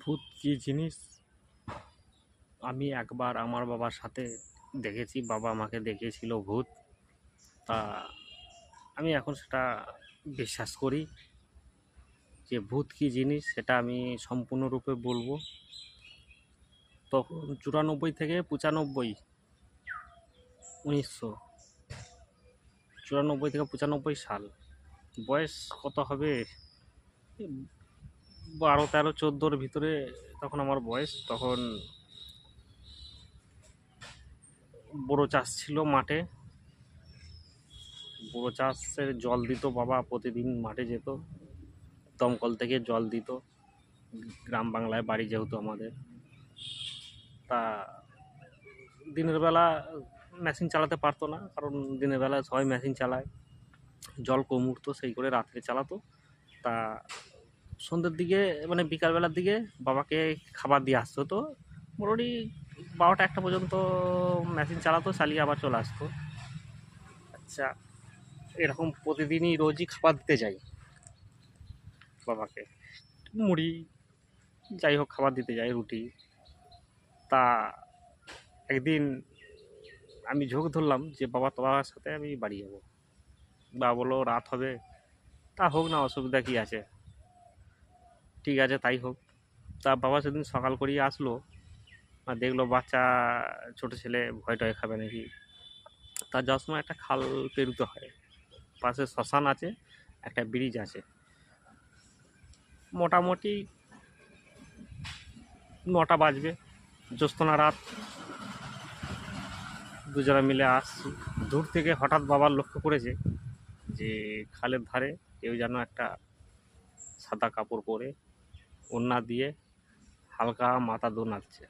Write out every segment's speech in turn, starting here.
ভূত কী জিনিস আমি একবার আমার বাবার সাথে দেখেছি। বাবা আমাকে দেখিয়েছিল ভূত। তা আমি এখন সেটা বিশ্বাস করি যে ভূত কী জিনিস সেটা আমি সম্পূর্ণরূপে বলবো। তখন 94 থেকে 95, 1994 থেকে 95 সাল। বয়স কত হবে, 12, 13, 14-র ভিতরে তখন আমার বয়স। তখন বোরো চাষ ছিল মাঠে। বোরো চাষের জল দিত বাবা, প্রতিদিন মাঠে যেত, দমকল থেকে জল দিত। গ্রাম বাংলায় বাড়ি যেহেতু আমাদের, তা দিনের বেলা মেশিন চালাতে পারতো না, কারণ দিনের বেলা সবাই মেশিন চালায়, জল কম উঠতো, সেই করে রাত্রে চালাতো। তা সন্ধ্যের দিকে মানে বিকালবেলার দিকে বাবাকে খাবার দিয়ে আসতো। তো মোটামুটি 12টা 1টা পর্যন্ত মেশিন চালাতো, চালিয়ে আবার চলে আসতো। আচ্ছা, এরকম প্রতিদিনই রোজই খাবার দিতে যাই বাবাকে, মুড়ি যাই হোক খাবার দিতে যাই, রুটি। তা একদিন আমি ঝোঁক ধরলাম যে বাবা তোমার সাথে আমি বাড়ি যাব। বাবা বললো রাত হবে। তা হোক না, অসুবিধা কী আছে, ঠিক আছে তাই হোক। তা বাবা সেদিন সকাল করেই আসলো, আর দেখলো বাচ্চা ছোট ছেলে ভয় টয় খাবে নাকি। তার যাওয়ার সময় একটা খাল পেরুতে হয়, পাশে শ্মশান আছে, একটা ব্রিজ আছে। মোটামুটি 9টা বাজবে, জ্যোৎস্না রাত, দুজনে মিলে আসছি। দূর থেকে হঠাৎ বাবার লক্ষ্য করেছে যে খালের ধারে কেউ যেন একটা সাদা কাপড় পরে ওড়না দিয়ে হালকা মাথা নাড়ছে,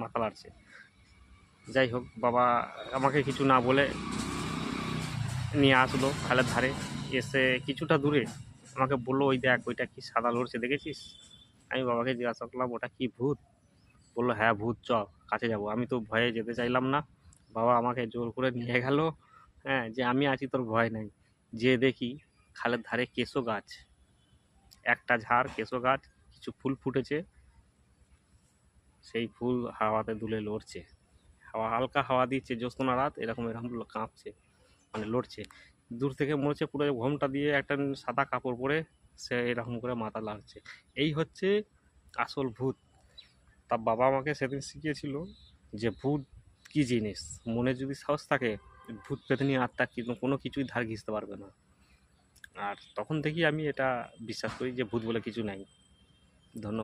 মাথা নাড়ছে। যাই হোক, বাবা আমাকে কিছু না বলে নিয়ে আসলো খালের ধারে। এসে কিছুটা দূরে আমাকে বললো ওই দেখ, ওইটা কি সাদা লড়ছে দেখেছিস? আমি বাবাকে জিজ্ঞাসা করলাম ওটা কি ভূত? বললো হ্যাঁ ভূত, চ কাছে যাবো। আমি তো ভয়ে যেতে চাইলাম না, বাবা আমাকে জোর করে নিয়ে গেল। হ্যাঁ, যে আমি আছি, তোর ভয় নাই। যে দেখি খালের ধারে কেশো গাছ, একটা ঝাড় কেশো গাছ, কিছু ফুল ফুটেছে, সেই ফুল হাওয়াতে দুলে লড়ছে। হাওয়া হালকা হাওয়া দিচ্ছে, জ্যোৎস্না রাত, এরকম এরকম কাঁপছে, মানে লড়ছে। দূর থেকে মনে হচ্ছে পুরো ঘোমটা দিয়ে একটা সাদা কাপড় পরে সে এরকম করে মাথা লাগছে। এই হচ্ছে আসল ভূত। তা বাবা আমাকে সেদিন শিখিয়েছিল যে ভূত কী জিনিস। মনে যদি সাহস থাকে, ভূত পেতনি আত্মা কিন্তু কোনো কিছুই ধার ঘিঁচতে পারবে না। আর তখন থেকেই আমি এটা বিশ্বাস করি যে ভূত বলে কিছু নাই। ধন্যবাদ।